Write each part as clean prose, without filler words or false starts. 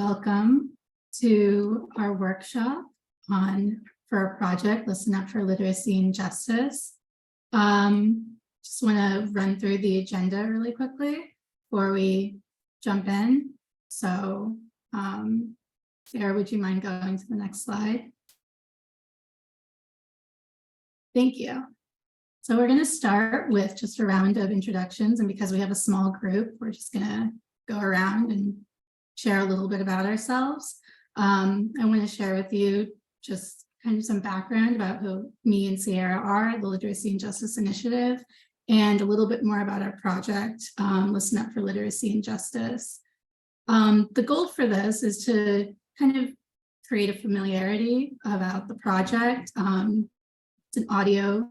welcome to our workshop for our project, Listen Up for Literacy and Justice. Just want to run through the agenda really quickly before we jump in. So, Sarah, would you mind going to the next slide? Thank you. So we're going to start with just a round of introductions, and because we have a small group, we're just going to go around and share a little bit about ourselves. I want to share with you just kind of some background about who me and Sierra are, the Literacy and Justice Initiative, and a little bit more about our project, Listen Up for Literacy and Justice. The goal for this is to kind of create a familiarity about the project. It's an audio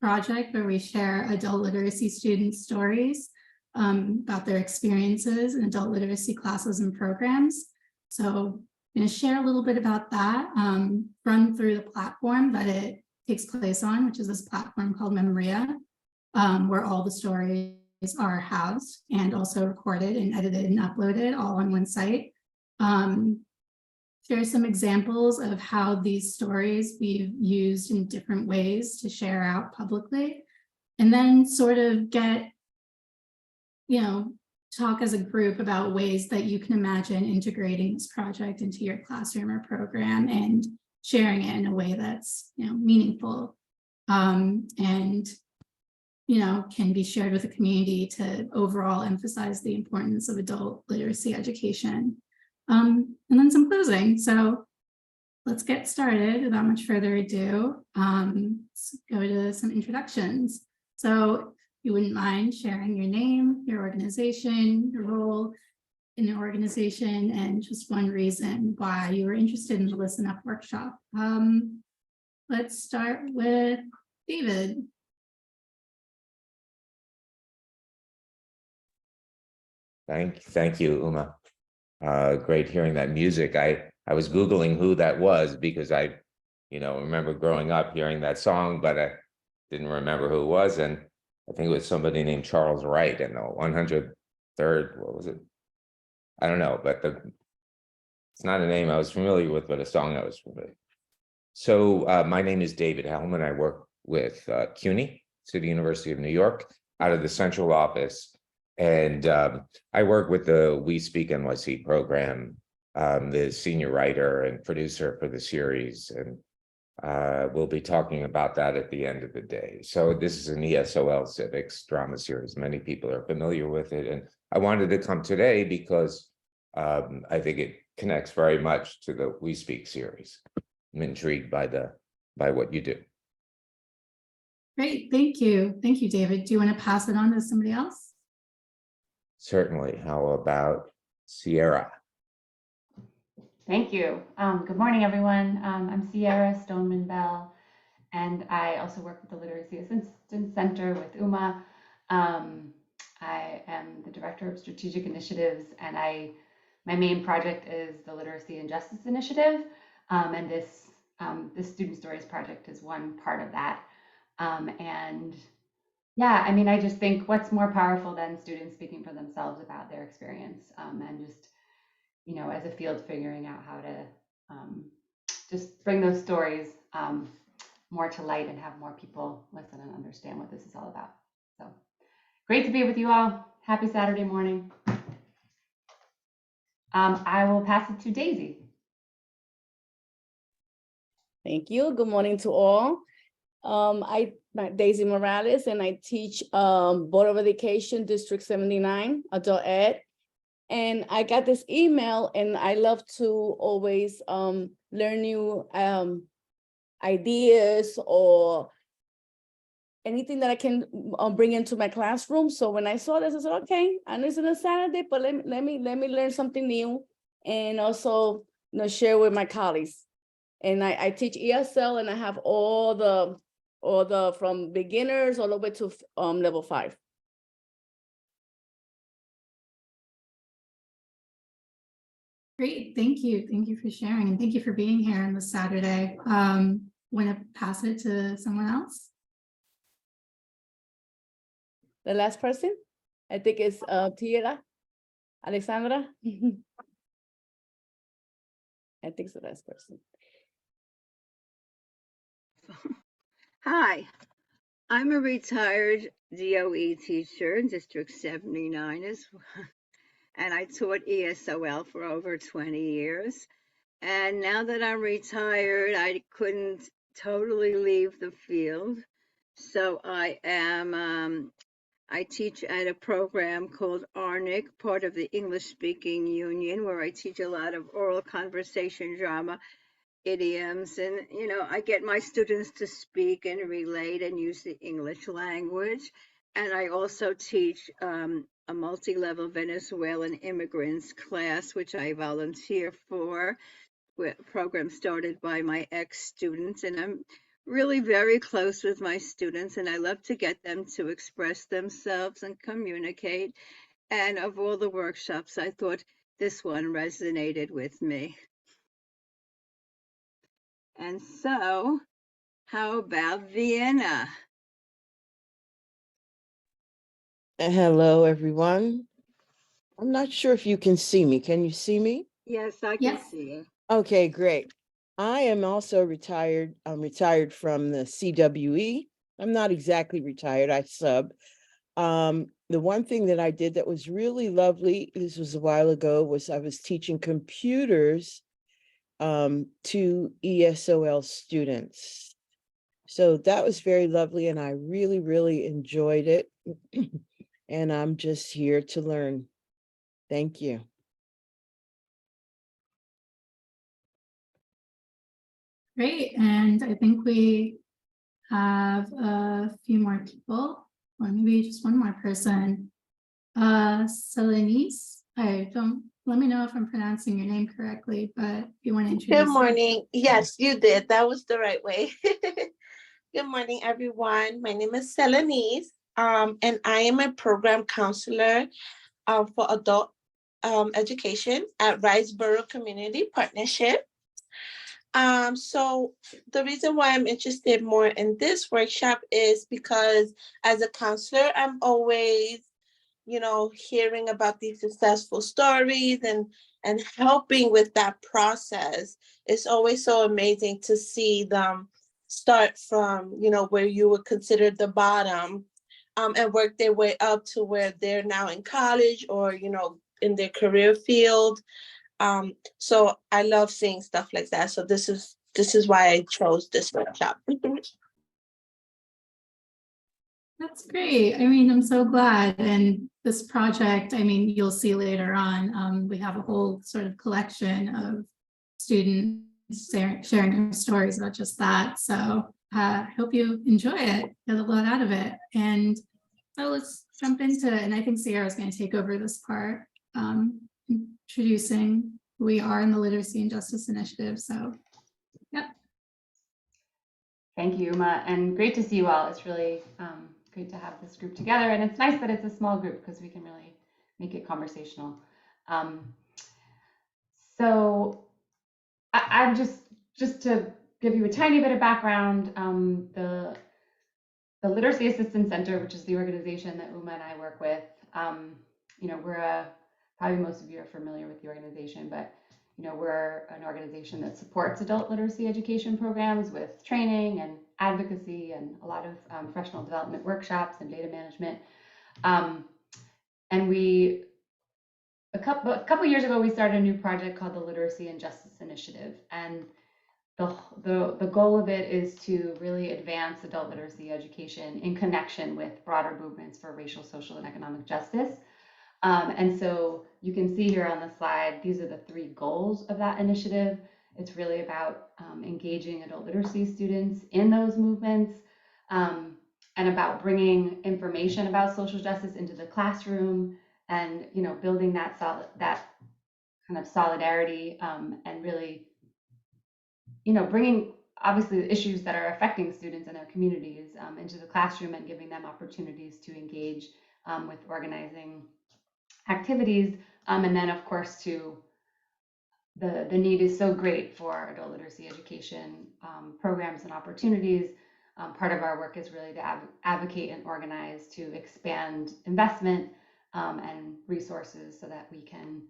project where we share adult literacy students' stories about their experiences in adult literacy classes and programs. So I'm going to share a little bit about that, run through the platform that it takes place on, which is this platform called Memoria, where all the stories are housed and also recorded and edited and uploaded all on one site. Share some examples of how these stories we've used in different ways to share out publicly, and then sort of get, talk as a group about ways that you can imagine integrating this project into your classroom or program and sharing it in a way that's, meaningful and, can be shared with the community to overall emphasize the importance of adult literacy education. And then some closing. So let's get started without much further ado. Let's go to some introductions. So if you wouldn't mind sharing your name, your organization, your role in the organization, and just one reason why you were interested in the Listen Up workshop. Let's start with David. Thank you, Uma. Great hearing that music. I was Googling who that was because I, remember growing up hearing that song, but I didn't remember who it was. And I think it was somebody named Charles Wright in the 103rd, what was it? I don't know, but it's not a name I was familiar with, but a song I was familiar with. So my name is David Hellman. I work with CUNY, City University of New York, out of the central office. And I work with the We Speak NYC program, the senior writer and producer for the series. And we'll be talking about that at the end of the day. So this is an ESOL civics drama series. Many people are familiar with it. And I wanted to come today because I think it connects very much to the We Speak series. I'm intrigued by what you do. Great, thank you. Thank you, David. Do you want to pass it on to somebody else? Certainly. How about Sierra? Thank you. Good morning, everyone. I'm Sierra Stoneman Bell, and I also work with the Literacy Assistance Center with UMA. I am the Director of Strategic Initiatives, and my main project is the Literacy and Justice Initiative, and this Student Stories project is one part of that. Yeah, I mean, I just think what's more powerful than students speaking for themselves about their experience, and just, as a field, figuring out how to just bring those stories more to light and have more people listen and understand what this is all about. So great to be with you all. Happy Saturday morning. I will pass it to Daisy. Thank you. Good morning to all. I'm Daisy Morales, and I teach Board of Education District 79 Adult Ed. And I got this email, and I love to always learn new ideas or anything that I can bring into my classroom. So when I saw this, I said, okay, and it's on a Saturday, but let me learn something new, and also share with my colleagues. And I teach ESL, and I have all the from beginners all the way to level 5. Great, thank you. Thank you for sharing, and thank you for being here on this Saturday. Want to pass it to someone else? The last person, I think it's Tierra, Alexandra. I think so, last person. Hi, I'm a retired DOE teacher in District 79, and I taught ESOL for over 20 years. And now that I'm retired, I couldn't totally leave the field. So I teach at a program called ARNIC, part of the English Speaking Union, where I teach a lot of oral conversation drama, idioms, and I get my students to speak and relate and use the English language. And I also teach a multi-level Venezuelan immigrants class, which I volunteer for, a program started by my ex-students. And I'm really very close with my students, and I love to get them to express themselves and communicate. And of all the workshops, I thought this one resonated with me. And so, how about Vienna? Hello, everyone. I'm not sure if you can see me. Can you see me? Yes, I can Yes. see you. Okay, great. I am also retired. I'm retired from the CWE. I'm not exactly retired. I sub. The one thing that I did that was really lovely, this was a while ago, was I was teaching computers to ESOL students. So that was very lovely, and I really, really enjoyed it. And I'm just here to learn. Thank you. Great, and I think we have a few more people, or maybe just one more person. Selenice, let me know if I'm pronouncing your name correctly, but if you want to introduce. Good morning. Yes, you did. That was the right way. Good morning, everyone. My name is Selenice, and I am a program counselor for adult education at Riceboro Community Partnership. So the reason why I'm interested more in this workshop is because as a counselor, I'm always, hearing about these successful stories and helping with that process. It's always so amazing to see them start from, where you would consider the bottom, and work their way up to where they're now in college or, in their career field. So I love seeing stuff like that. So this is why I chose this workshop. That's great. I mean, I'm so glad. And this project, I mean, you'll see later on, we have a whole sort of collection of students sharing their stories about just that. So I hope you enjoy it, get a lot out of it. And so let's jump into it. And I think Sierra is going to take over this part, introducing who we are in the Literacy and Justice Initiative. So, yep. Thank you, Uma, and great to see you all. It's really great to have this group together, and it's nice that it's a small group because we can really make it conversational. So I'm just to give you a tiny bit of background, the Literacy Assistance Center, which is the organization that Uma and I work with, we're probably most of you are familiar with the organization, but we're an organization that supports adult literacy education programs with training and advocacy and a lot of professional development workshops and data management. And a couple years ago, we started a new project called the Literacy and Justice Initiative. And the goal of it is to really advance adult literacy education in connection with broader movements for racial, social, and economic justice. And so you can see here on the slide, these are the 3 goals of that initiative. It's really about engaging adult literacy students in those movements, and about bringing information about social justice into the classroom, and building that kind of solidarity, and really bringing obviously the issues that are affecting students in their communities into the classroom and giving them opportunities to engage with organizing activities. And then of course the need is so great for adult literacy education programs and opportunities. Part of our work is really to advocate and organize to expand investment and resources so that we can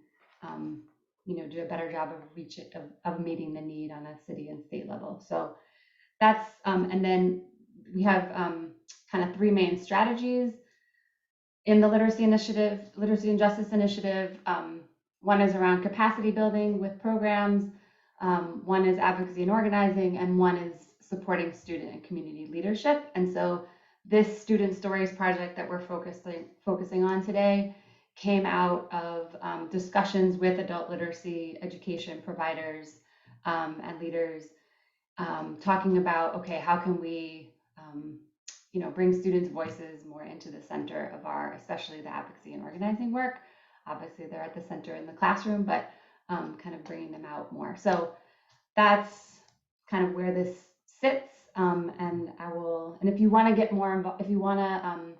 do a better job of meeting the need on a city and state level. So that's, and then we have kind of three main strategies in the literacy and justice initiative. One is around capacity building with programs. One is advocacy and organizing, and one is supporting student and community leadership. And so this Student Stories project that we're focusing on today came out of discussions with adult literacy education providers and leaders, talking about, okay, how can we bring students' voices more into the center of our, especially the advocacy and organizing work. Obviously, they're at the center in the classroom, but kind of bringing them out more. So that's kind of where this sits. And if you want to get more involved, if you want to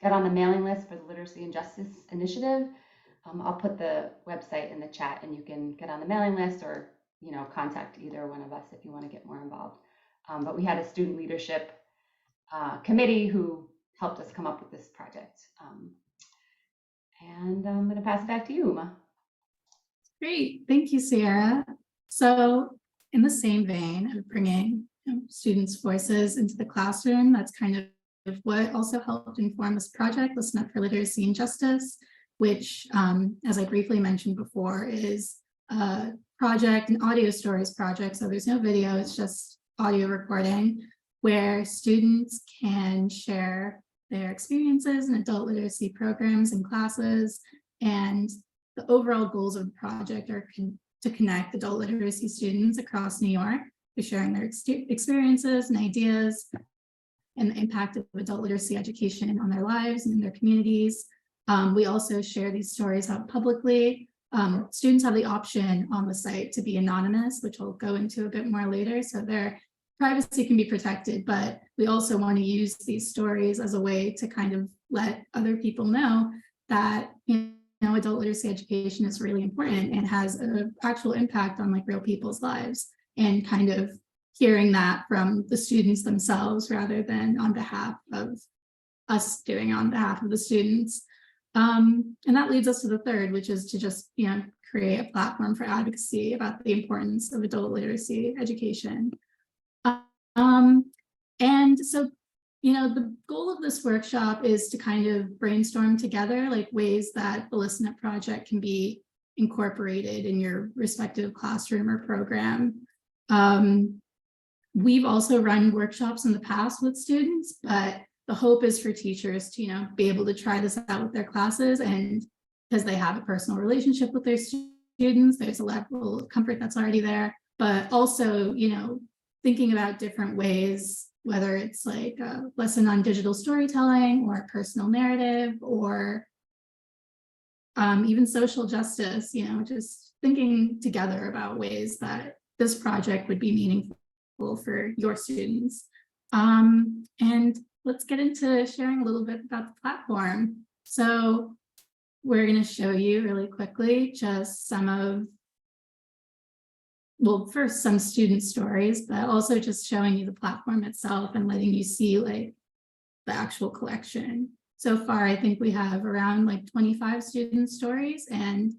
get on the mailing list for the Literacy and Justice Initiative, I'll put the website in the chat, and you can get on the mailing list, or contact either one of us if you want to get more involved. But we had a student leadership committee who helped us come up with this project. And I'm going to pass it back to you, Uma. Great, thank you, Sierra. So in the same vein of bringing students' voices into the classroom, that's kind of what also helped inform this project, Listen Up for Literacy and Justice, which, as I briefly mentioned before, is a project, an audio stories project. So there's no video, it's just audio recording, where students can share their experiences in adult literacy programs and classes. And the overall goals of the project are to connect adult literacy students across New York to sharing their experiences and ideas and the impact of adult literacy education on their lives and in their communities. We also share these stories out publicly. Students have the option on the site to be anonymous, which I'll go into a bit more later. So their privacy can be protected, but we also want to use these stories as a way to kind of let other people know that adult literacy education is really important and has an actual impact on real people's lives, and kind of hearing that from the students themselves rather than on behalf of us doing on behalf of the students. And that leads us to the third, which is to just create a platform for advocacy about the importance of adult literacy education. And so, the goal of this workshop is to kind of brainstorm together ways that the Listen Up project can be incorporated in your respective classroom or program. We've also run workshops in the past with students, but the hope is for teachers to, be able to try this out with their classes, and because they have a personal relationship with their students, there's a level of comfort that's already there, but also, thinking about different ways, whether it's a lesson on digital storytelling or a personal narrative, or even social justice, just thinking together about ways that this project would be meaningful for your students. And let's get into sharing a little bit about the platform. So we're going to show you really quickly just first some student stories, but also just showing you the platform itself and letting you see the actual collection. So far, I think we have around 25 student stories, and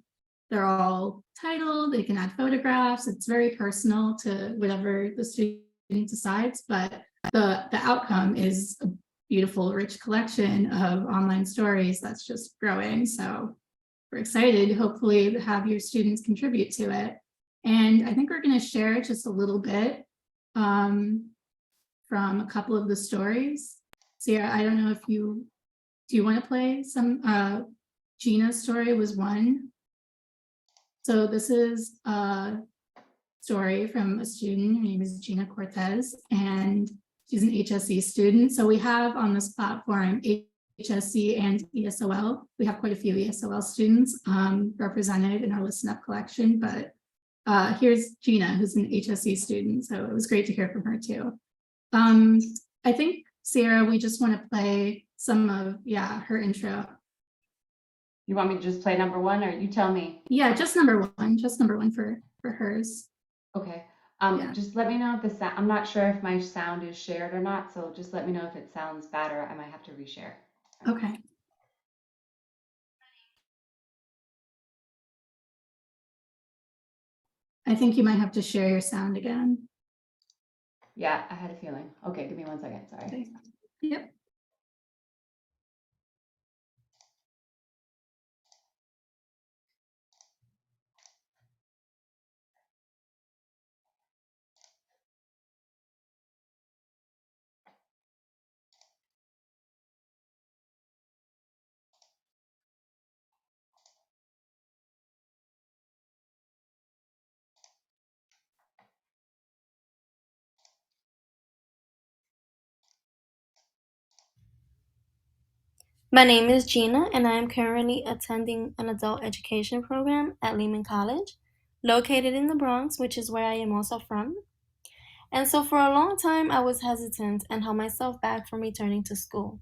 they're all titled. They can add photographs. It's very personal to whatever the student decides, but the outcome is a beautiful, rich collection of online stories that's just growing. So we're excited, hopefully, to have your students contribute to it. And I think we're going to share just a little bit from a couple of the stories. Sierra, I don't know if do you want to play some? Gina's story was one. So this is a story from a student. Her name is Gina Cortez, and she's an HSE student. So we have on this platform HSE and ESOL. We have quite a few ESOL students represented in our Listen Up collection, but here's Gina, who's an HSE student. So it was great to hear from her too. I think, Sarah, we just want to play some of, her intro. You want me to just play number one, or you tell me? Yeah, just number one for hers. Okay. Yeah. Just let me know if I'm not sure if my sound is shared or not. So just let me know if it sounds bad, or I might have to reshare. Okay. I think you might have to share your sound again. Yeah, I had a feeling. Okay, give me 1 second. Sorry. Okay. Yep. My name is Gina, and I am currently attending an adult education program at Lehman College, located in the Bronx, which is where I am also from. And so for a long time, I was hesitant and held myself back from returning to school.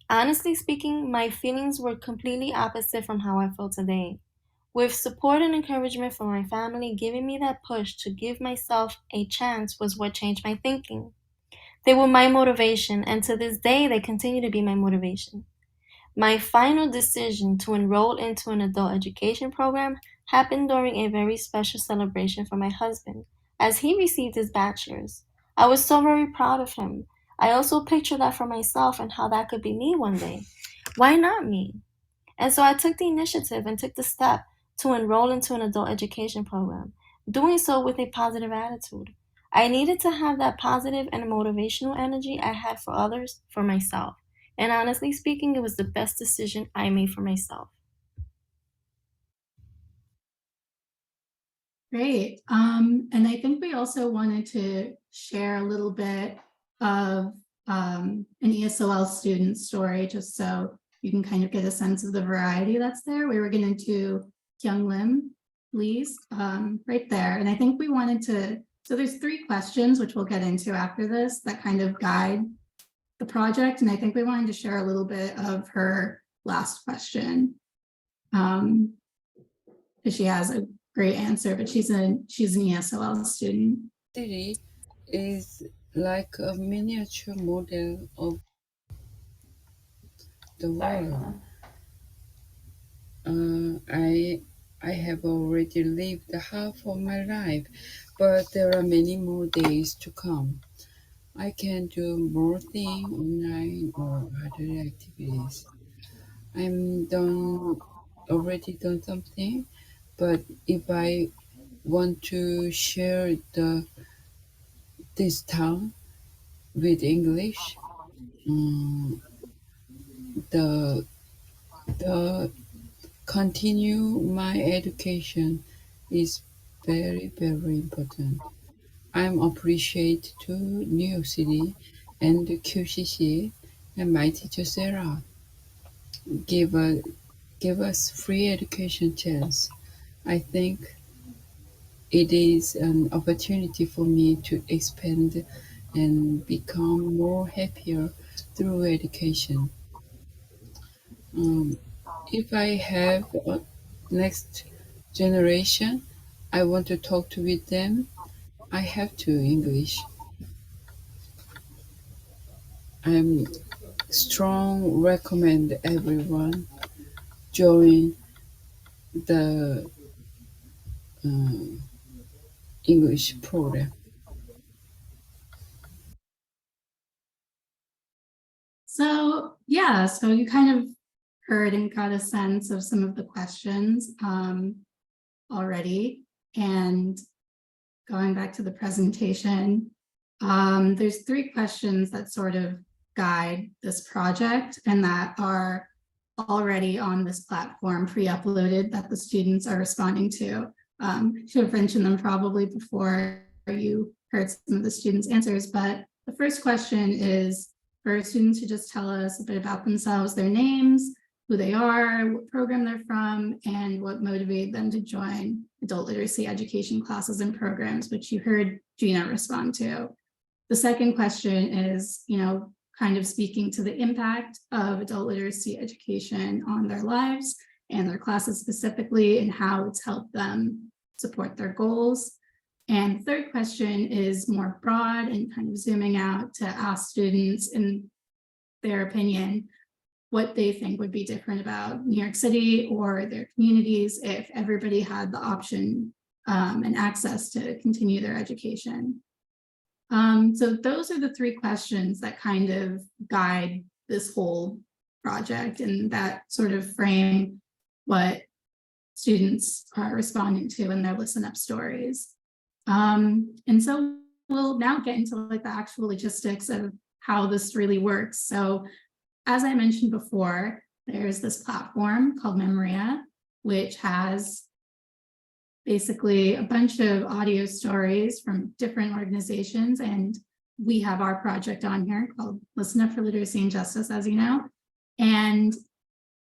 Honestly speaking, my feelings were completely opposite from how I feel today. With support and encouragement from my family, giving me that push to give myself a chance was what changed my thinking. They were my motivation, and to this day, they continue to be my motivation. My final decision to enroll into an adult education program happened during a very special celebration for my husband, as he received his bachelor's. I was so very proud of him. I also pictured that for myself and how that could be me one day. Why not me? And so I took the initiative and took the step to enroll into an adult education program, doing so with a positive attitude. I needed to have that positive and motivational energy I had for others for myself. And honestly speaking, it was the best decision I made for myself. Great. And I think we also wanted to share a little bit of an ESOL student story, just so you can kind of get a sense of the variety that's there. We were going to do Kyung Lim, please, right there. And I think we wanted to, so there's 3 questions, which we'll get into after this, that kind of guide the project. And I think we wanted to share a little bit of her last question. Because she has a great answer, but she's an ESOL student. City is like a miniature model of the Sorry. world. I have already lived half of my life, but there are many more days to come. I can do more things online or other activities. Already done something, but if I want to share this town with English, the the continue my education is very, very important. I'm appreciate to New York City and QCC and my teacher Sarah give a, give us free education chance. I think it is an opportunity for me to expand and become more happier through education. Um, if I have a next generation, I want to talk to with them. I have to English. I'm strong recommend everyone join the uh, English program. So yeah, so you kind of heard and got a sense of some of the questions already. And going back to the presentation, there's 3 questions that sort of guide this project and that are already on this platform pre-uploaded that the students are responding to. Should have mentioned them probably before you heard some of the students' answers, but the first question is for students to just tell us a bit about themselves, their names, who they are, what program they're from, and what motivated them to join adult literacy education classes and programs, which you heard Gina respond to. The second question is, kind of speaking to the impact of adult literacy education on their lives and their classes specifically, and how it's helped them support their goals. And the third question is more broad and kind of zooming out to ask students, in their opinion, what they think would be different about New York City or their communities if everybody had the option and access to continue their education. So those are the three questions that kind of guide this whole project and that sort of frame what students are responding to in their listen up stories. And so we'll now get into like the actual logistics of how this really works. So as I mentioned before, there's this platform called Memoria, which has basically a bunch of audio stories from different organizations. And we have our project on here called Listen Up for Literacy and Justice, as you know. And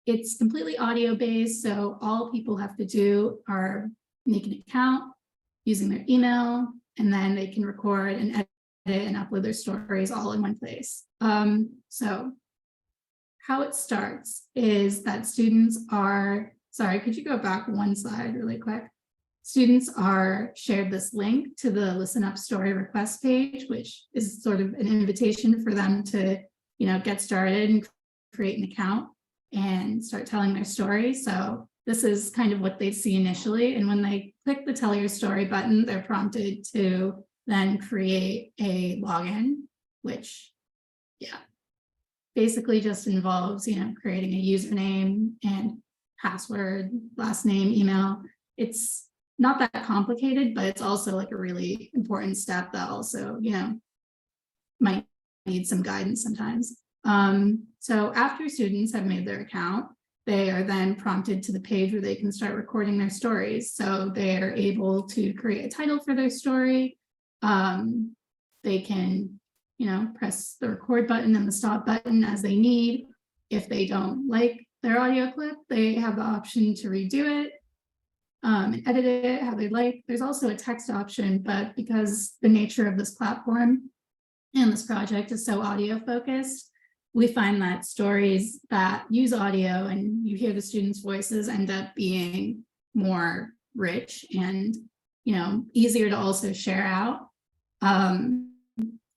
it's completely audio based. So all people have to do are make an account using their email, and then they can record and edit and upload their stories all in one place. So how it starts is that students are, sorry, could you go back one slide really quick? Students are shared this link to the Listen Up Story request page, which is sort of an invitation for them to, get started and create an account and start telling their story. So this is kind of what they see initially. And when they click the Tell Your Story button, they're prompted to then create a login, which, basically just involves, creating a username and password, last name, email. It's not that complicated, but it's also like a really important step that also, might need some guidance sometimes. So after students have made their account, they are then prompted to the page where they can start recording their stories. So they are able to create a title for their story. They can, press the record button and the stop button as they need. If they don't like their audio clip, they have the option to redo it and edit it how they like. There's also a text option, but because the nature of this platform and this project is so audio focused, we find that stories that use audio and you hear the students' voices end up being more rich and, easier to also share out.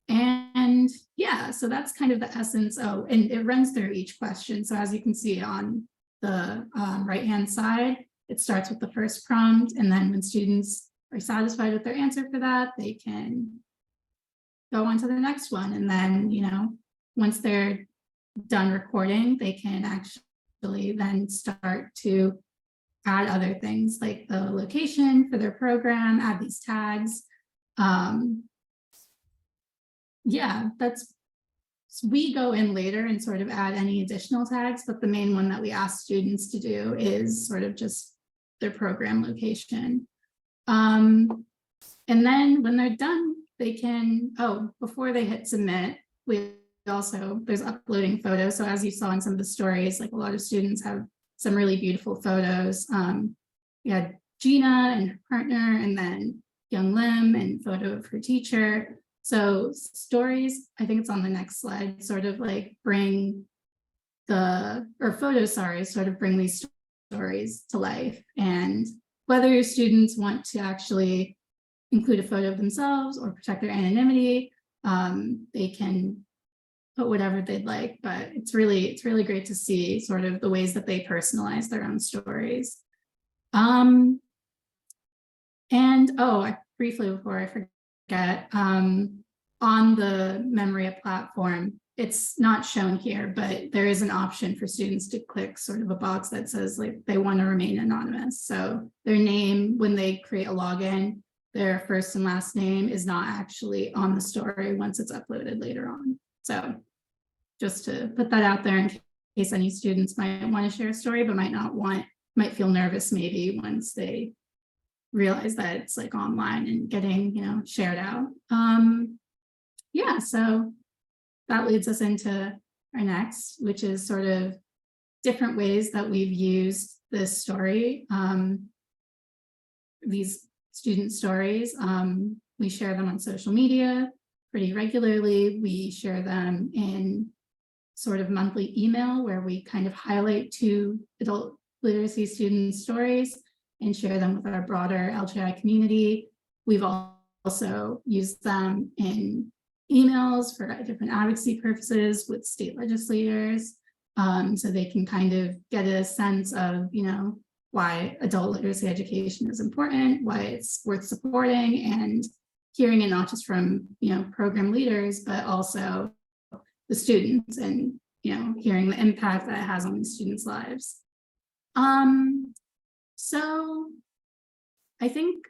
And yeah, so that's kind of the essence. Oh, and it runs through each question. So as you can see on the right-hand side, it starts with the first prompt. And then when students are satisfied with their answer for that, they can go on to the next one. And then, once they're done recording, they can actually then start to add other things like the location for their program, add these tags. So we go in later and sort of add any additional tags, but the main one that we ask students to do is sort of just their program location. And then when they're done, they can, before they hit submit, there's uploading photos. So as you saw in some of the stories, like a lot of students have some really beautiful photos. We had Gina and her partner, and then Young Lim and photo of her teacher. So stories, I think it's on the next slide, sort of like bring these stories to life. And whether your students want to actually include a photo of themselves or protect their anonymity, they can put whatever they'd like, but it's really great to see sort of the ways that they personalize their own stories. And briefly before I forget, on the Memoria platform, it's not shown here, but there is an option for students to click sort of a box that says like they want to remain anonymous. So their name, when they create a login, their first and last name is not actually on the story once it's uploaded later on. So just to put that out there in case any students might want to share a story, but might feel nervous maybe once they realize that it's like online and getting, shared out. So that leads us into our next, which is sort of different ways that we've used this story, these student stories. We share them on social media pretty regularly. We share them in sort of monthly email where we kind of highlight 2 adult literacy student stories and share them with our broader LGI community. We've also used them in emails for different advocacy purposes with state legislators, so they can kind of get a sense of, why adult literacy education is important, why it's worth supporting, and hearing it not just from, program leaders, but also the students, and, hearing the impact that it has on the students' lives. So I think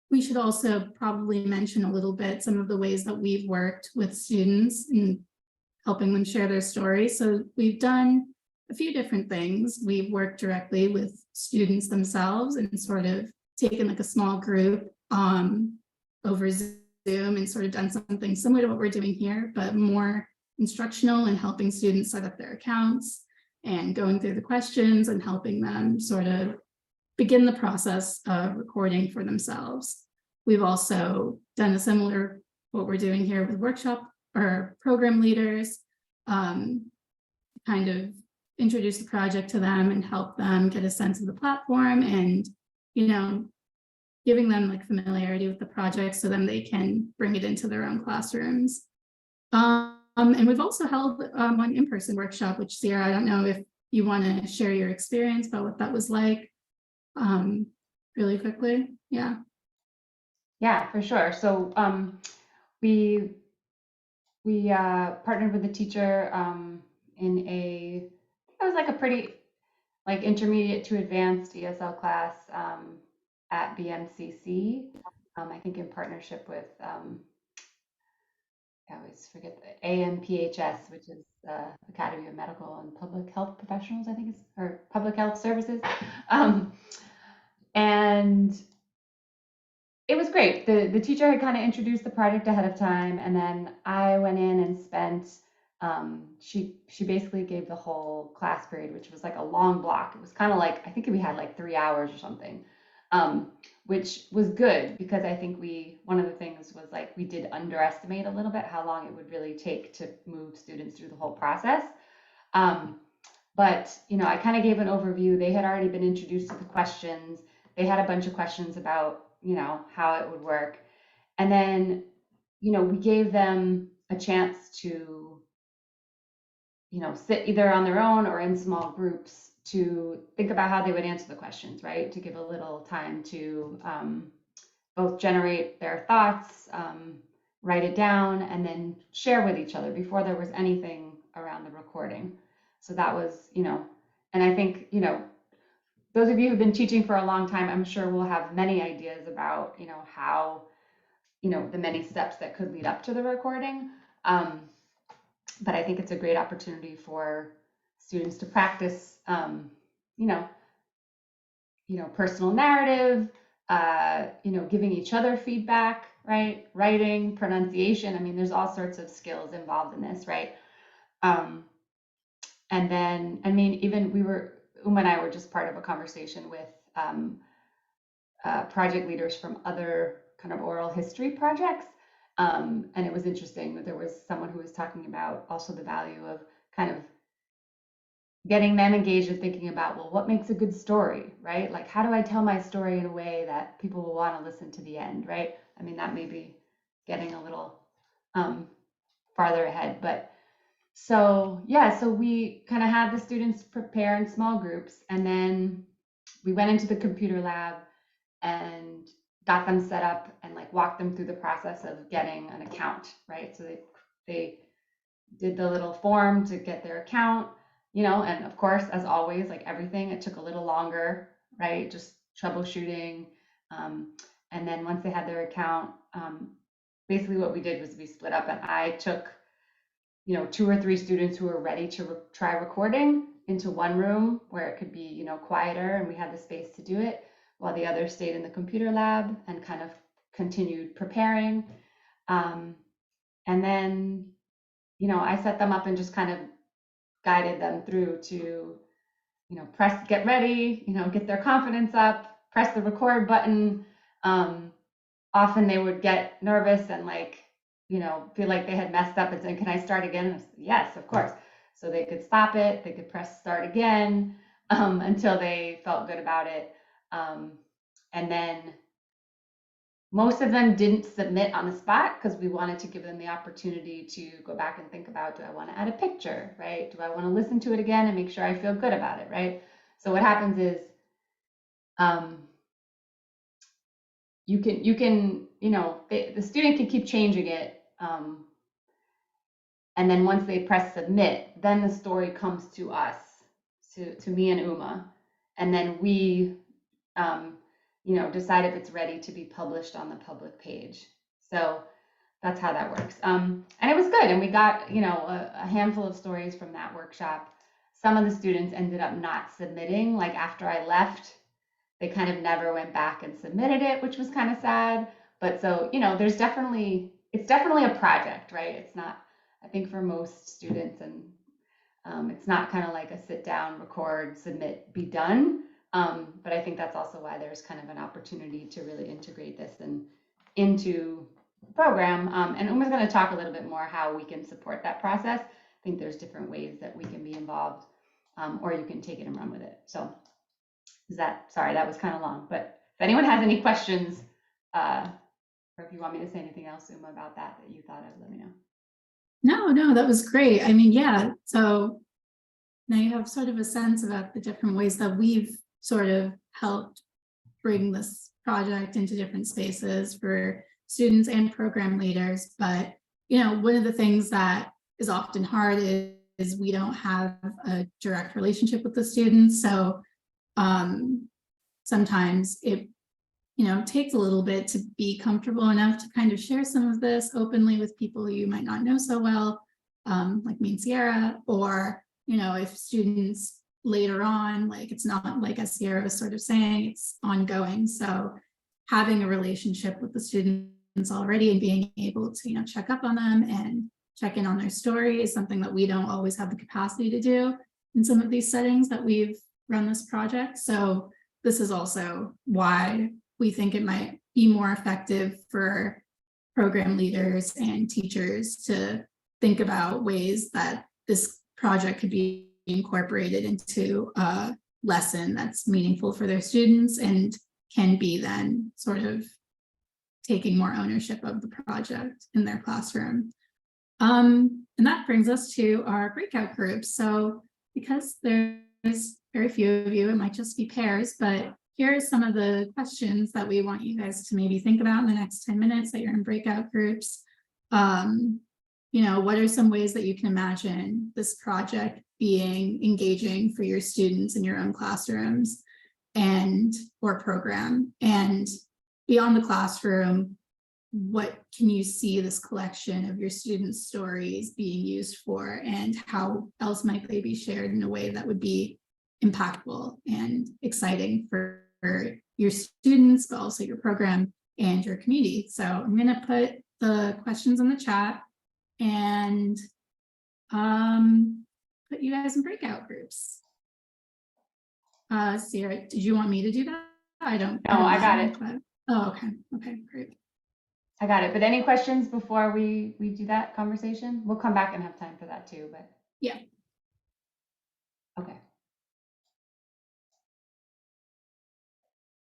we should also probably mention a little bit some of the ways that we've worked with students in helping them share their stories. So we've done a few different things. We've worked directly with students themselves and sort of taken like a small group over Zoom and sort of done something similar to what we're doing here, but more instructional and helping students set up their accounts and going through the questions and helping them sort of begin the process of recording for themselves. We've also done a similar, what we're doing here with workshop or program leaders, kind of introduce the project to them and help them get a sense of the platform and, giving them like familiarity with the project so then they can bring it into their own classrooms. And we've also held one in-person workshop, which Sierra, I don't know if you want to share your experience about what that was like really quickly. Yeah. Yeah, for sure. So we partnered with a teacher in it was like a pretty like intermediate to advanced ESL class at BMCC. I think in partnership with I always forget the AMPHS, which is Academy of Medical and Public Health Professionals, I think it's, or Public Health Services. And it was great. The teacher had kind of introduced the project ahead of time, and then I went in and spent, she basically gave the whole class period, which was like a long block. It was kind of like, I think we had like 3 hours or something, which was good because I think one of the things was like, we did underestimate a little bit how long it would really take to move students through the whole process. But, I kind of gave an overview. They had already been introduced to the questions. They had a bunch of questions about, how it would work. And then, we gave them a chance to, sit either on their own or in small groups to think about how they would answer the questions, right? To give a little time to both generate their thoughts, write it down, and then share with each other before there was anything around the recording. So that was, and I think, those of you who've been teaching for a long time, I'm sure will have many ideas about, how, the many steps that could lead up to the recording. But I think it's a great opportunity for students to practice, personal narrative, giving each other feedback, right? Writing, pronunciation. I mean, there's all sorts of skills involved in this, right? And then, even Uma and I were just part of a conversation with project leaders from other kind of oral history projects. And it was interesting. There was someone who was talking about also the value of kind of getting them engaged in thinking about, well, what makes a good story, right? Like, how do I tell my story in a way that people will want to listen to the end, right? That may be getting a little farther ahead, but so we kind of had the students prepare in small groups, and then we went into the computer lab and got them set up and like walked them through the process of getting an account, right? So they did the little form to get their account, and of course, as always, like everything, it took a little longer, right? Just troubleshooting. And then once they had their account, basically what we did was we split up, and I took 2 or 3 students who were ready to try recording into one room where it could be, quieter, and we had the space to do it, while the others stayed in the computer lab and kind of continued preparing. And then, I set them up and just kind of guided them through to, get ready, get their confidence up, press the record button. Often they would get nervous and like, feel like they had messed up and saying, can I start again? And I said, yes, of course. So they could stop it, they could press start again until they felt good about it. And then most of them didn't submit on the spot because we wanted to give them the opportunity to go back and think about, do I want to add a picture, right? Do I want to listen to it again and make sure I feel good about it, right? So what happens is you can, the student can keep changing it. And then once they press submit, then the story comes to us, to me and Uma. And then we, decide if it's ready to be published on the public page. So that's how that works. And it was good. And we got, a handful of stories from that workshop. Some of the students ended up not submitting. Like after I left, they kind of never went back and submitted it, which was kind of sad. But so, it's definitely a project, right? It's not, I think for most students, and it's not kind of like a sit down, record, submit, be done. But I think that's also why there's kind of an opportunity to really integrate this into the program. And Uma's going to talk a little bit more how we can support that process. I think there's different ways that we can be involved, or you can take it and run with it. So sorry, that was kind of long, but if anyone has any questions, or if you want me to say anything else, Uma, about that you thought of, let me know. No, that was great. I mean, yeah, so now you have sort of a sense about the different ways that we've sort of helped bring this project into different spaces for students and program leaders. But, one of the things that is often hard is we don't have a direct relationship with the students. So sometimes it, takes a little bit to be comfortable enough to kind of share some of this openly with people you might not know so well, like me and Sierra, or, if students later on, like it's not like as Sierra was sort of saying, it's ongoing. So having a relationship with the students already and being able to, check up on them and check in on their story is something that we don't always have the capacity to do in some of these settings that we've run this project. So this is also why we think it might be more effective for program leaders and teachers to think about ways that this project could be incorporated into a lesson that's meaningful for their students and can be then sort of taking more ownership of the project in their classroom. And that brings us to our breakout groups. So because there's very few of you, it might just be pairs, but here are some of the questions that we want you guys to maybe think about in the next 10 minutes that you're in breakout groups. What are some ways that you can imagine this project being engaging for your students in your own classrooms or program? And beyond the classroom, what can you see this collection of your students' stories being used for, and how else might they be shared in a way that would be impactful and exciting for your students, but also your program and your community? So I'm going to put the questions in the chat and put you guys in breakout groups. Sierra, did you want me to do that? I don't got it. But, oh, okay, great. I got it. But any questions before we do that conversation? We'll come back and have time for that too, but. Yeah. Okay.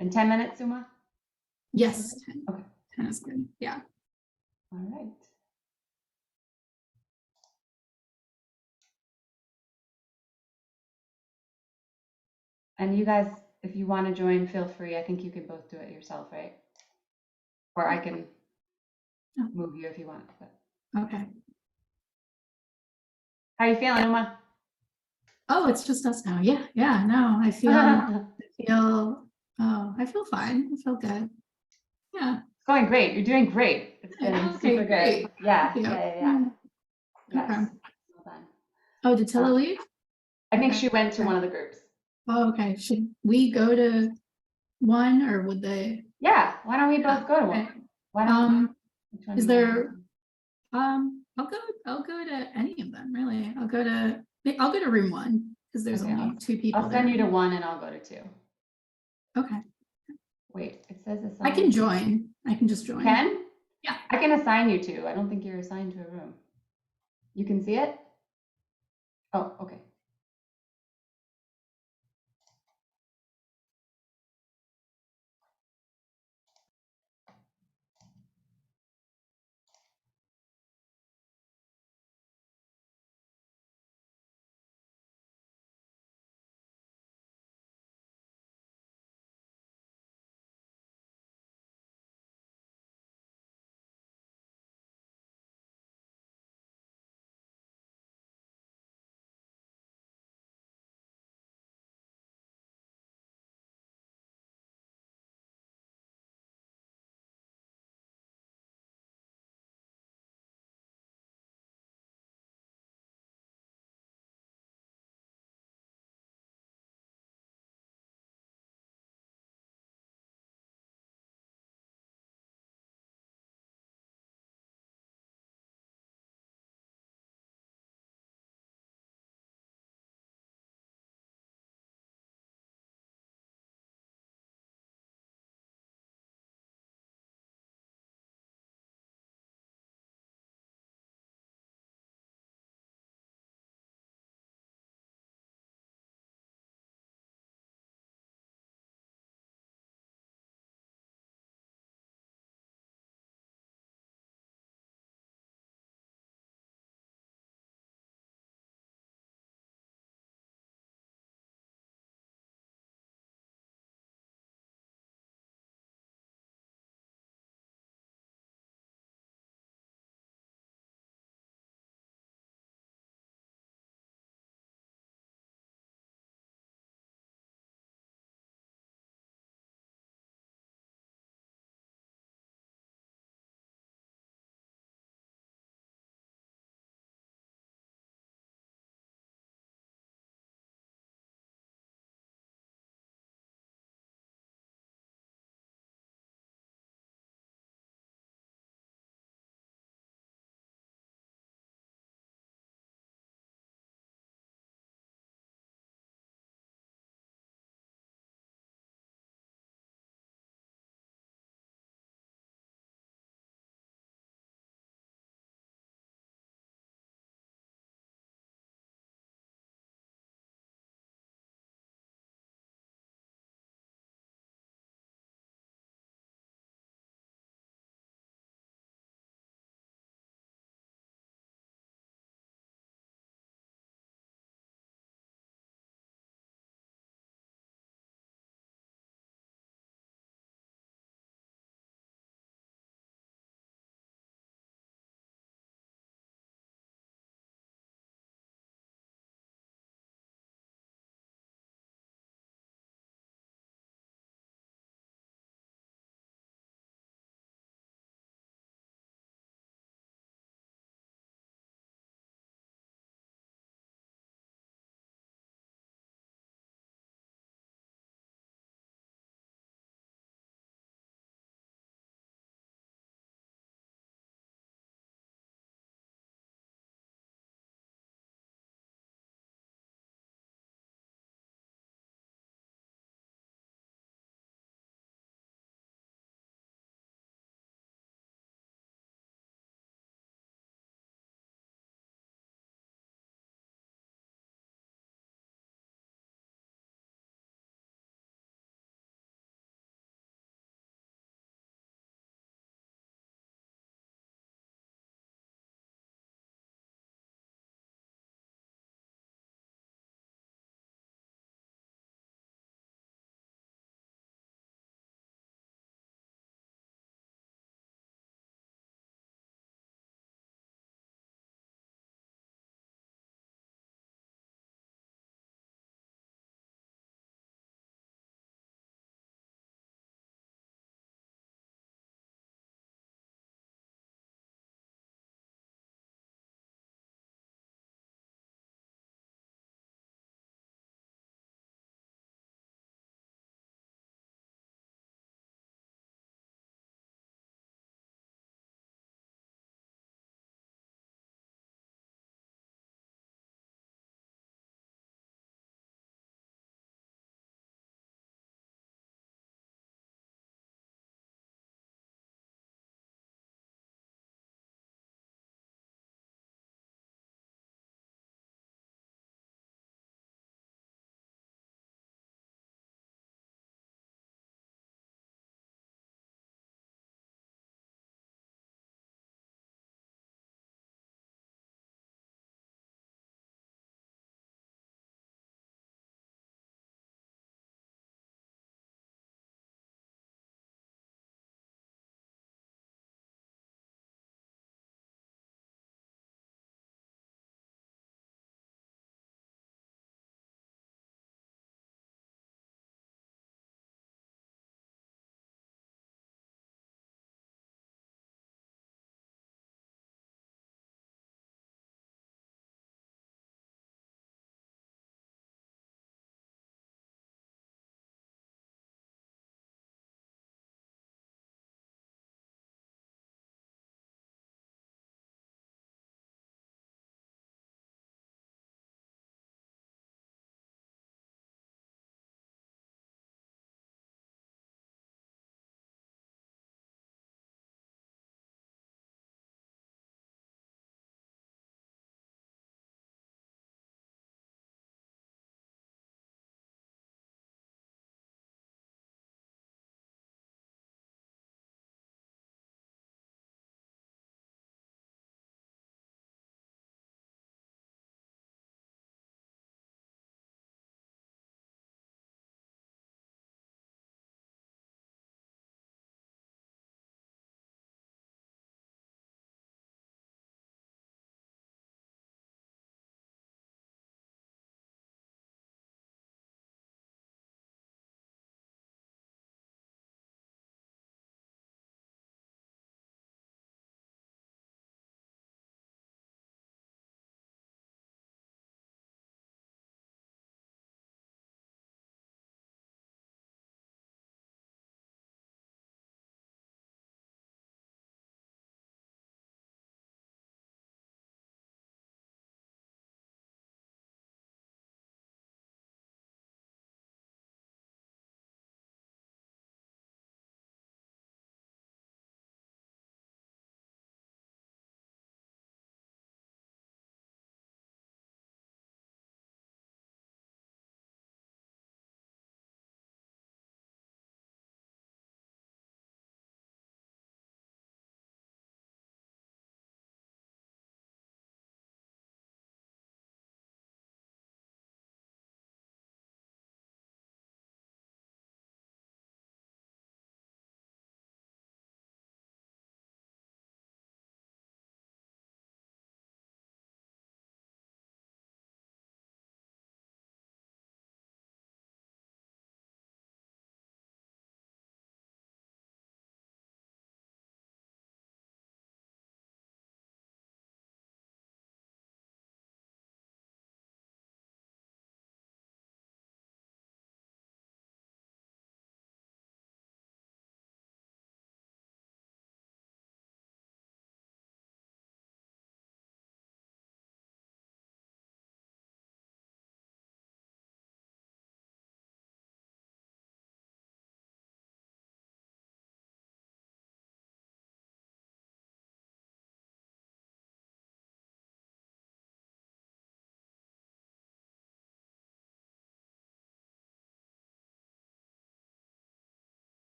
In 10 minutes, Uma? Yes, 10. Okay. 10 is good. Yeah. All right. And you guys, if you want to join, feel free. I think you can both do it yourself, right? Or I can move you if you want. But. Okay. How are you feeling, Uma? Oh, it's just us now. Yeah, no, I feel fine. I feel good. Yeah. It's going great. You're doing great. It's been super good. Great. Yeah. Yeah. Yes. Okay. Well done. Oh, did Tilla leave? I think she went to one of the groups. Oh, okay. Should we go to one, or would they? Yeah. Why don't we both go to one? Why don't is there? I'll go to any of them, really. I'll go to room 1 because there's only 2 people. I'll send you to 1 and I'll go to 2. Okay. Wait, it says assign. I can join. I can just join. Can? Yeah. I can assign you to. I don't think you're assigned to a room. You can see it? Oh, okay.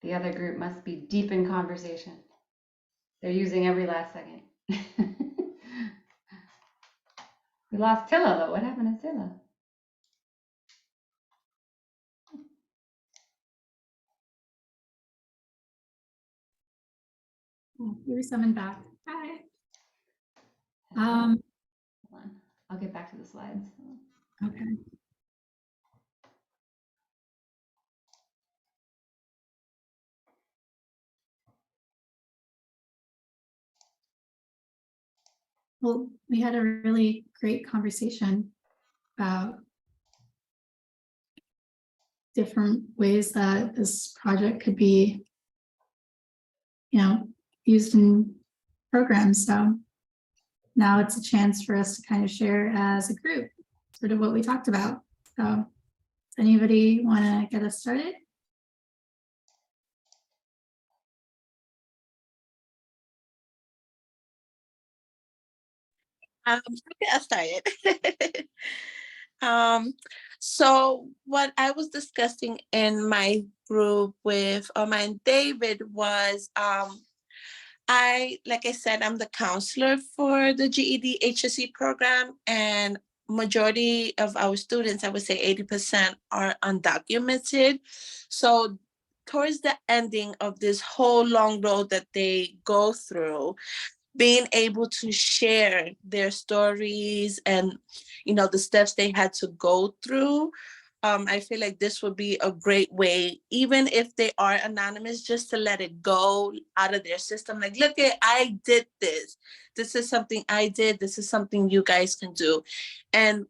The other group must be deep in conversation. They're using every last second. We lost Tilla though. What happened to Tilla? Oh, we were summoned back. Hi. Hold on. I'll get back to the slides. Okay. Well, we had a really great conversation about different ways that this project could be, used in programs. So now it's a chance for us to kind of share as a group, sort of what we talked about. So does anybody want to get us started? Okay, I started. So what I was discussing in my group with Oma and David was, like I said, I'm the counselor for the GED HSE program, and majority of our students, I would say 80%, are undocumented. So towards the ending of this whole long road that they go through, being able to share their stories and the steps they had to go through, I feel like this would be a great way, even if they are anonymous, just to let it go out of their system. Like, look, I did this. This is something I did. This is something you guys can do. And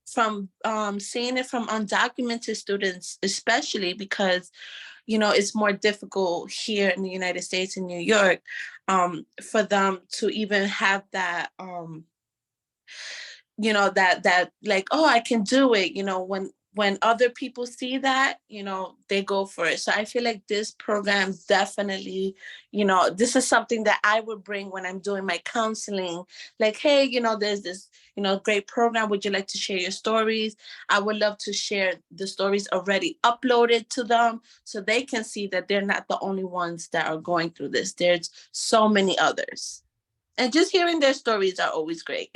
from seeing it from undocumented students, especially because it's more difficult here in the United States, in New York, for them to even have that, that like, oh, I can do it. When other people see that, they go for it. So I feel like this program definitely, this is something that I would bring when I'm doing my counseling. Like, hey, there's this, great program. Would you like to share your stories? I would love to share the stories already uploaded to them so they can see that they're not the only ones that are going through this. There's so many others. And just hearing their stories are always great.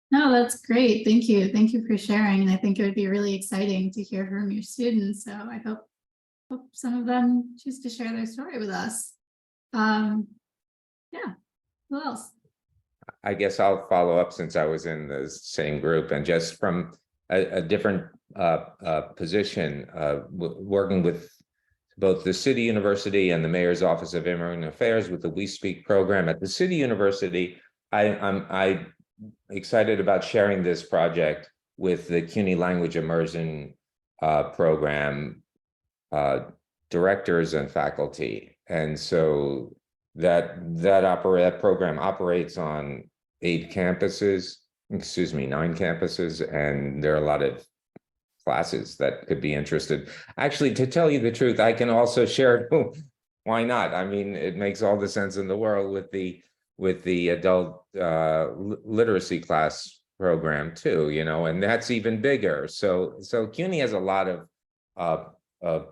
No, that's great. Thank you. Thank you for sharing. And I think it would be really exciting to hear from your students. So I hope some of them choose to share their story with us. Yeah, who else? I guess I'll follow up since I was in the same group and just from a different position, working with both the City University and the Mayor's Office of Immigrant Affairs with the We Speak program at the City University. I'm excited about sharing this project with the CUNY Language Immersion program directors and faculty. And so that program operates on 9 campuses, and there are a lot of classes that could be interested. Actually, to tell you the truth, I can also share it. Why not? I mean, it makes all the sense in the world with the adult literacy class program too, and that's even bigger. So CUNY has a lot of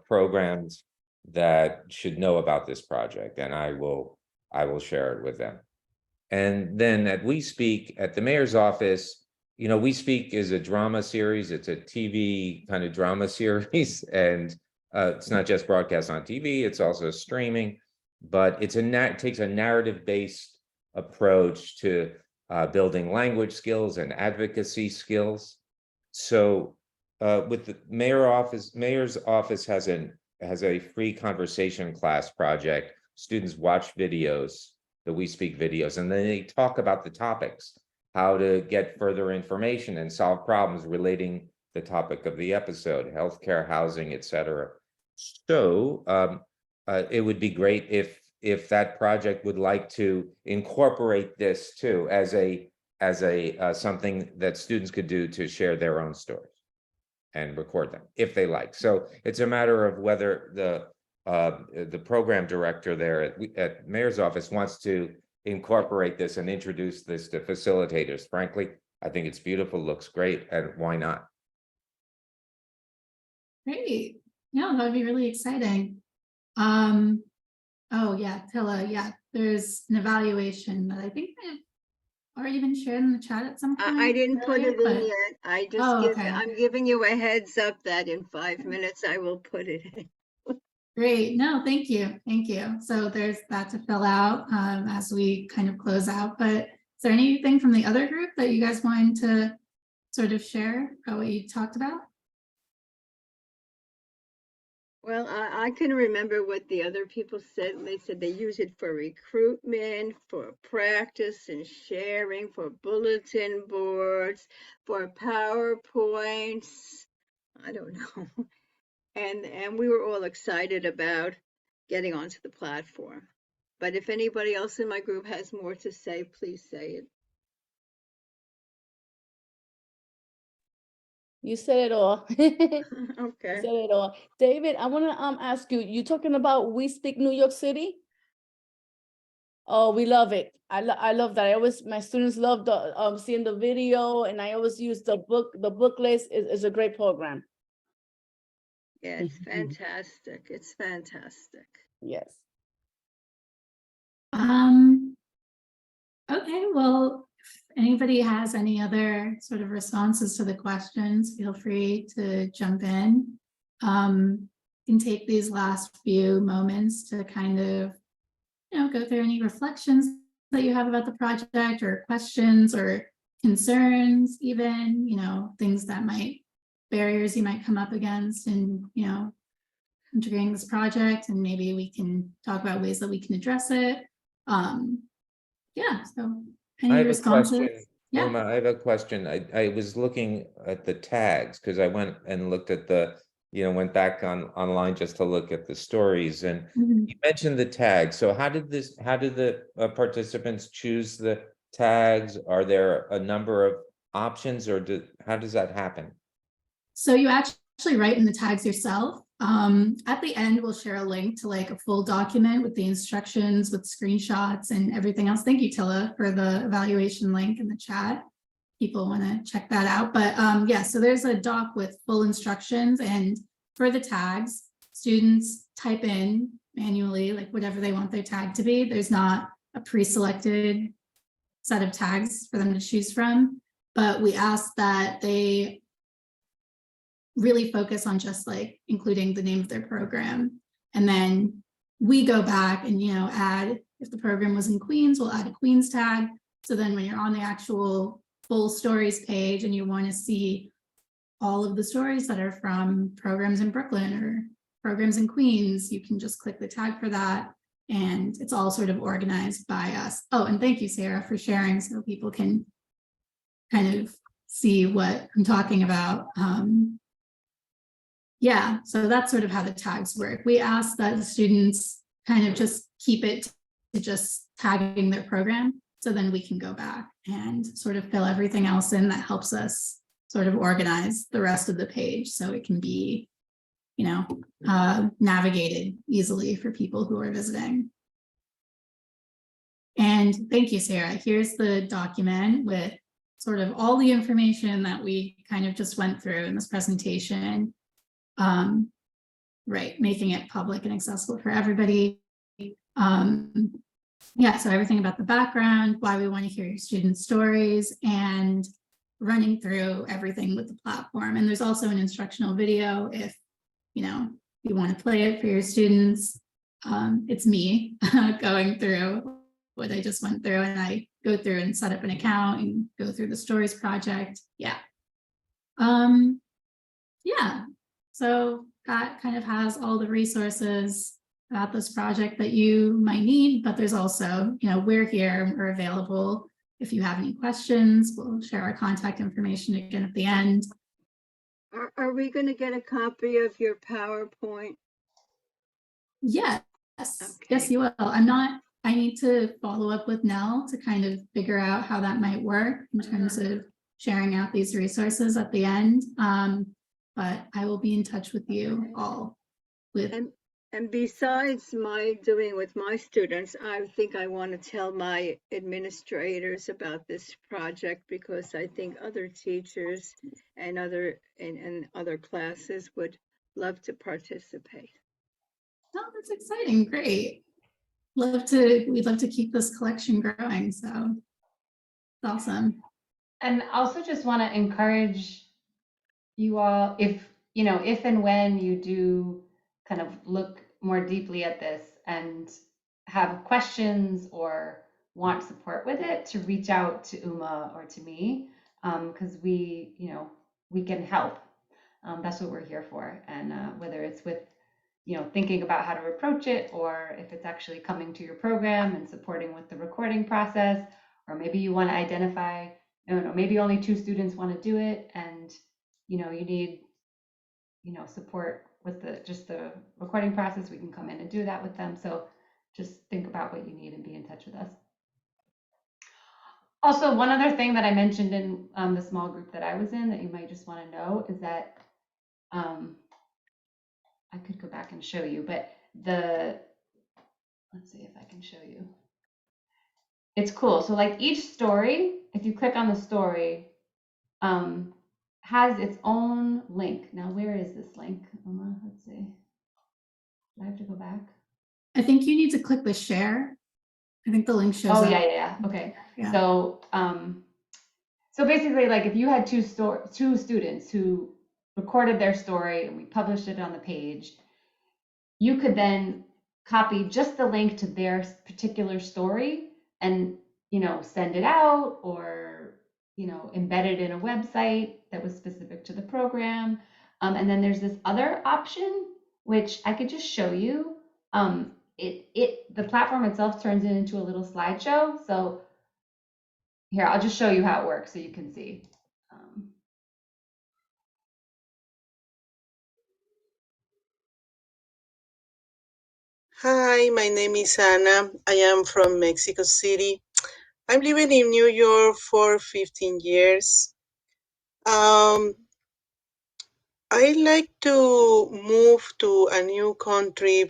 programs that should know about this project, and I will share it with them. And then at We Speak at the Mayor's Office, We Speak is a drama series. It's a TV kind of drama series, and it's not just broadcast on TV, it's also streaming, but it takes a narrative-based approach to building language skills and advocacy skills. So with the Mayor's Office has a free conversation class project. Students watch videos, the We Speak videos, and then they talk about the topics, how to get further information and solve problems relating the topic of the episode, healthcare, housing, etc. So it would be great if that project would like to incorporate this too as a something that students could do to share their own stories and record them if they like. So it's a matter of whether the program director there at Mayor's Office wants to incorporate this and introduce this to facilitators. Frankly, I think it's beautiful, looks great, and why not? Great. Yeah, that would be really exciting. Oh yeah, Tilla, yeah, there's an evaluation that I think I've already been shared in the chat at some point. I didn't put earlier, it in but- yet. Oh, okay. I'm giving you a heads up that in 5 minutes I will put it in. Great. No, thank you. Thank you. So there's that to fill out as we kind of close out. But is there anything from the other group that you guys wanted to sort of share about what you talked about? Well, I can remember what the other people said. They said they use it for recruitment, for practice and sharing, for bulletin boards, for PowerPoints. I don't know. And we were all excited about getting onto the platform. But if anybody else in my group has more to say, please say it. You said it all. Okay. Said it all. David, I want to ask you, you talking about We Speak New York City? Oh, we love it. I love that. My students love the seeing the video, and I always use the booklets is a great program. Yeah, it's fantastic. It's fantastic. Yes. Okay, well, if anybody has any other sort of responses to the questions, feel free to jump in. You can take these last few moments to kind of, go through any reflections that you have about the project, or questions or concerns, even, things that barriers you might come up against in, integrating this project, and maybe we can talk about ways that we can address it. Yeah, so I any have a responses? question. Yeah. Uma, I have a question. I was looking at the tags because I went and looked at went back online just to look at the stories, and Mhm. you mentioned the tags. So how did the participants choose the tags? Are there a number of options, or how does that happen? So you actually write in the tags yourself. At the end, we'll share a link to like a full document with the instructions, with screenshots and everything else. Thank you, Tilla, for the evaluation link in the chat. People want to check that out. But yeah, so there's a doc with full instructions, and for the tags, students type in manually, like whatever they want their tag to be. There's not a pre-selected set of tags for them to choose from, but we ask that they really focus on just like including the name of their program. And then we go back and, add, if the program was in Queens, we'll add a Queens tag. So then when you're on the actual full stories page and you want to see all of the stories that are from programs in Brooklyn or programs in Queens, you can just click the tag for that. And it's all sort of organized by us. Oh, and thank you, Sarah, for sharing so people can kind of see what I'm talking about. Yeah, so that's sort of how the tags work. We ask that the students kind of just keep it to just tagging their program, so then we can go back and sort of fill everything else in that helps us sort of organize the rest of the page so it can be, navigated easily for people who are visiting. And thank you, Sarah. Here's the document with sort of all the information that we kind of just went through in this presentation. Right, making it public and accessible for everybody. Yeah, so everything about the background, why we want to hear your students' stories, and running through everything with the platform. And there's also an instructional video if you want to play it for your students. It's me going through what I just went through, and I go through and set up an account and go through the stories project. Yeah. Yeah, so that kind of has all the resources about this project that you might need, but there's also, we're here, we're available. If you have any questions, we'll share our contact information again at the end. Are we going to get a copy of your PowerPoint? Yes, Okay. yes, you will. I need to follow up with Nell to kind of figure out how that might work in terms of sharing out these resources at the end. But I will be in touch with you all with. And besides my doing with my students, I think I want to tell my administrators about this project, because I think other teachers and other classes would love to participate. Oh, that's exciting. Great. We'd love to keep this collection growing. So it's awesome. And also just want to encourage you all, if and when you do kind of look more deeply at this and have questions or want support with it, to reach out to Uma or to me, because we can help. That's what we're here for. And whether it's with, thinking about how to approach it, or if it's actually coming to your program and supporting with the recording process, or maybe you want to identify, I don't know, maybe only 2 students want to do it, and you need support with the recording process, we can come in and do that with them. So just think about what you need and be in touch with us. Also, one other thing that I mentioned in the small group that I was in that you might just want to know is that I could go back and show you, but let's see if I can show you. It's cool. So like each story, if you click on the story, has its own link. Now, where is this link? Let's see. Do I have to go back? I think you need to click the share. I think the link shows Oh, up. yeah. Okay. Yeah. So, so basically, like if you had two students who recorded their story and we published it on the page, you could then copy just the link to their particular story and, send it out, or, embed it in a website that was specific to the program. And then there's this other option, which I could just show you. The platform itself turns it into a little slideshow. So here, I'll just show you how it works so you can see. Hi, my name is Ana. I am from Mexico City. I'm living in New York for 15 years. I like to move to a new country.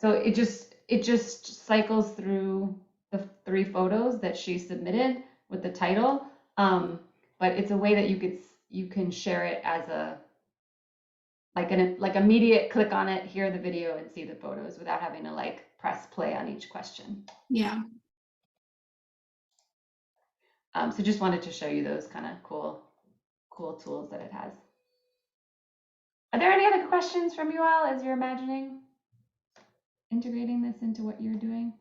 So it just cycles through the 3 photos that she submitted with the title, but it's a way that you can share it as like immediate click on it, hear the video, and see the photos without having to like press play on each question. Yeah. So just wanted to show you those kind of cool tools that it has. Are there any other questions from you all as you're imagining integrating this into what you're doing?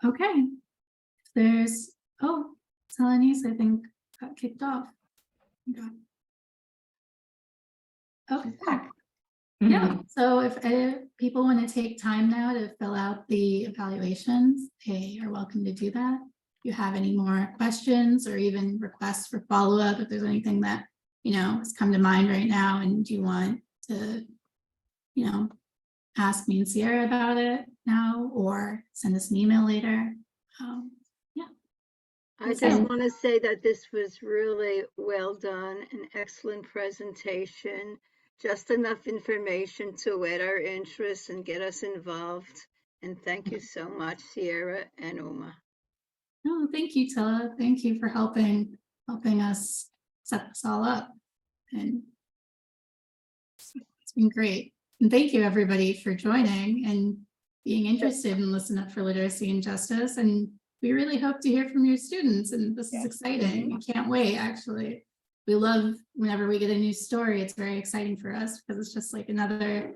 Okay. There's, Celanese, I think, got kicked off. Okay. Oh, Back. yeah. So if people want to take time now to fill out the evaluations, they are welcome to do that. If you have any more questions or even requests for follow-up, if there's anything that, has come to mind right now and you want to, ask me and Sierra about it now, or send us an email later. Yeah. I just want to say that this was really well done, an excellent presentation, just enough information to whet our interest and get us involved. And thank you so much, Sierra and Uma. No, thank you, Tilla. Thank you for helping us set this all up. And it's been great. And thank you everybody for joining and being interested in Listen Up for Literacy and Justice. And we really hope to hear from your students, and this is exciting. I can't wait, actually. We love whenever we get a new story. It's very exciting for us because it's just like another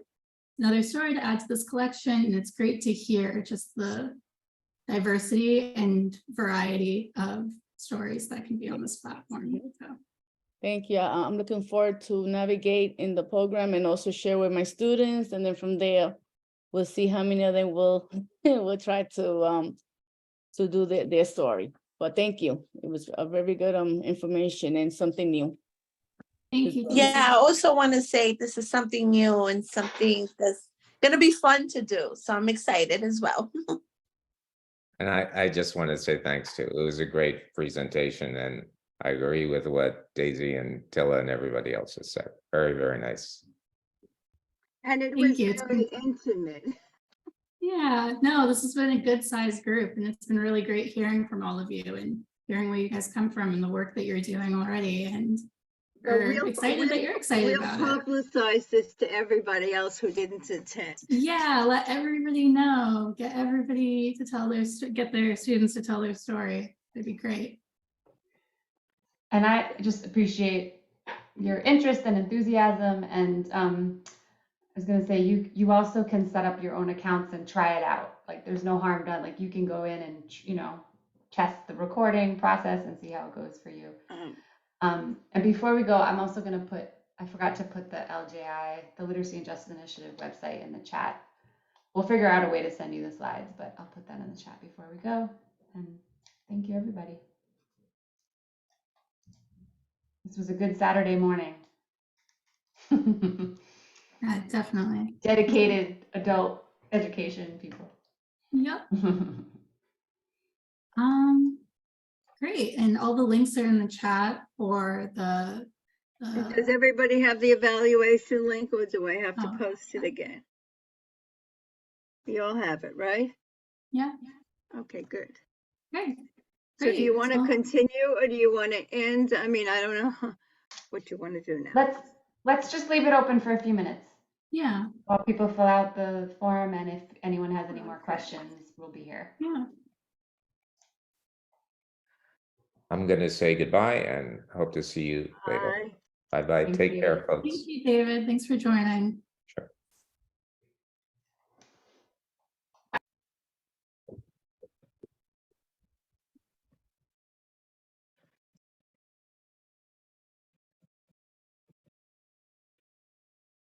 story to add to this collection. And it's great to hear just the diversity and variety of stories that can be on this platform. So. Thank you. I'm looking forward to navigate in the program and also share with my students. And then from there, we'll see how many of them will try to do their story. But thank you. It was a very good information and something new. Thank you. Yeah, I also want to say this is something new and something that's going to be fun to do. So I'm excited as well. And I just want to say thanks too. It was a great presentation, and I agree with what Daisy and Tilla and everybody else has said. Very, very nice. And it Thank was you. It's very been- intimate. Yeah, no, this has been a good sized group and it's been really great hearing from all of you and hearing where you guys come from and the work that you're doing already. And But we're excited that you're excited about it. We'll publicize this to everybody else who didn't attend. Yeah, let everybody know, get everybody to tell get their students to tell their story. It'd be great. And I just appreciate your interest and enthusiasm. And I was going to say, you also can set up your own accounts and try it out. Like there's no harm done. Like you can go in and, you know, test the recording process and see how it goes for you. And before we go, I'm also going to I forgot to put the LJI, the Literacy and Justice Initiative website in the chat. We'll figure out a way to send you the slides, but I'll put that in the chat before we go. And thank you, everybody. This was a good Saturday morning. Yeah, definitely. Dedicated adult education people. Yep. Great. And all the links are in the chat for the Does everybody have the evaluation link or do I have to Oh, post it again? You all have it, right? yeah. Okay, good. Great. So do you want to So- continue or do you want to end? I mean, I don't know what you want to do now. Let's just leave it open for a few minutes Yeah. while people fill out the form, and if anyone has any more questions, we'll be here. Yeah. I'm going to say goodbye and hope to see you later. Bye. Bye-bye. Thank Take you. care, folks. Thank you, David. Thanks for joining.